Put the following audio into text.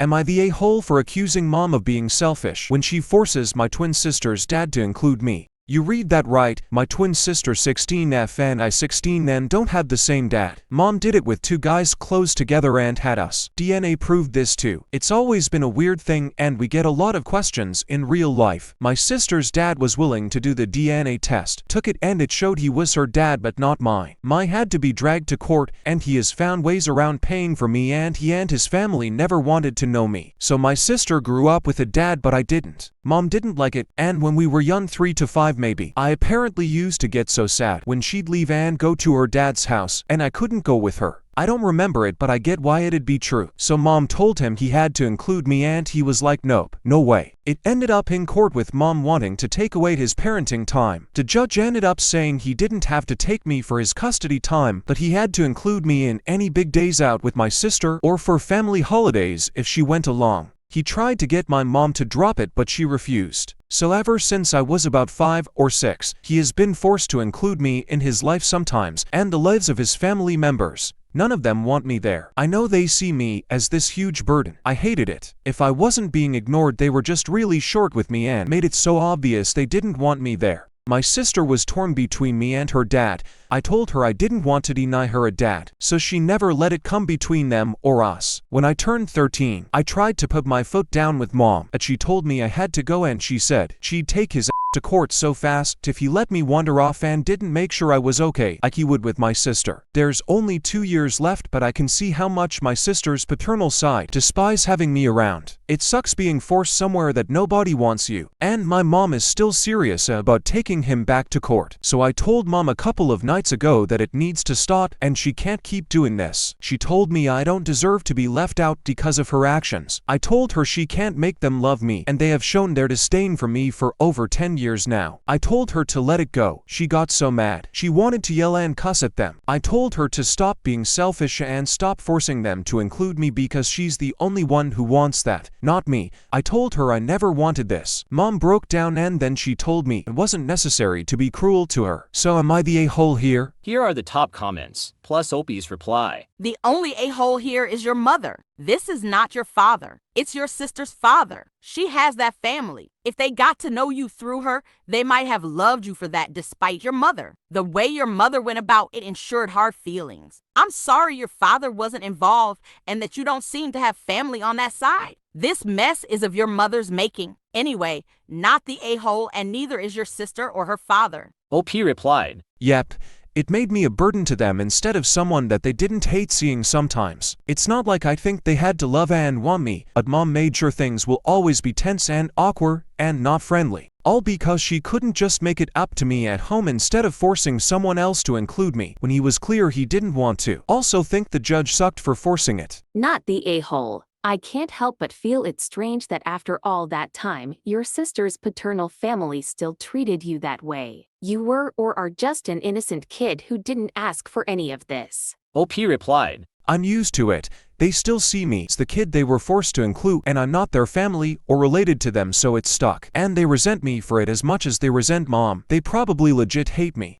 Am I the a-hole for accusing mom of being selfish when she forces my twin sister's dad to include me? You read that right, my twin sister 16F and I 16N don't have the same dad. Mom did it with two guys close together and had us. DNA proved this too. It's always been a weird thing and we get a lot of questions in real life. My sister's dad was willing to do the DNA test, took it and it showed he was her dad but not mine. Mine had to be dragged to court and he has found ways around paying for me and he and his family never wanted to know me. So my sister grew up with a dad but I didn't. Mom didn't like it and when we were young 3 to 5 maybe. I apparently used to get so sad when she'd leave and go to her dad's house and I couldn't go with her. I don't remember it but I get why it'd be true. So mom told him he had to include me and he was like nope, no way. It ended up in court with mom wanting to take away his parenting time. The judge ended up saying he didn't have to take me for his custody time but he had to include me in any big days out with my sister or for family holidays if she went along. He tried to get my mom to drop it but she refused. So ever since I was about 5 or 6, he has been forced to include me in his life sometimes and the lives of his family members. None of them want me there. I know they see me as this huge burden. I hated it. If I wasn't being ignored they were just really short with me and made it so obvious they didn't want me there. My sister was torn between me and her dad. I told her I didn't want to deny her a dad, so she never let it come between them or us. When I turned 13, I tried to put my foot down with mom, but she told me I had to go and she said she'd take his to court so fast if he let me wander off and didn't make sure I was okay like he would with my sister. There's only 2 years left but I can see how much my sister's paternal side despise having me around. It sucks being forced somewhere that nobody wants you. And my mom is still serious about taking him back to court. So I told mom a couple of nights ago that it needs to stop and she can't keep doing this. She told me I don't deserve to be left out because of her actions. I told her she can't make them love me and they have shown their disdain for me for over 10 years now. I told her to let it go. She got so mad. She wanted to yell and cuss at them. I told her to stop being selfish and stop forcing them to include me because she's the only one who wants that, not me. I told her I never wanted this. Mom broke down and then she told me it wasn't necessary to be cruel to her. So am I the a-hole here? Here are the top comments, plus Opie's reply. The only a-hole here is your mother. This is not your father. It's your sister's father. She has that family. If they got to know you through her, they might have loved you for that despite your mother. The way your mother went about it ensured hard feelings. I'm sorry your father wasn't involved and that you don't seem to have family on that side. This mess is of your mother's making. Anyway, not the a-hole and neither is your sister or her father. OP replied. Yep. It made me a burden to them instead of someone that they didn't hate seeing sometimes. It's not like I think they had to love and want me, but mom made sure things will always be tense and awkward and not friendly. All because she couldn't just make it up to me at home instead of forcing someone else to include me when he was clear he didn't want to. Also think the judge sucked for forcing it. Not the a-hole. I can't help but feel it's strange that after all that time, your sister's paternal family still treated you that way. You were or are just an innocent kid who didn't ask for any of this. OP replied. I'm used to it. They still see me as the kid they were forced to include and I'm not their family or related to them so it's stuck. And they resent me for it as much as they resent mom. They probably legit hate me.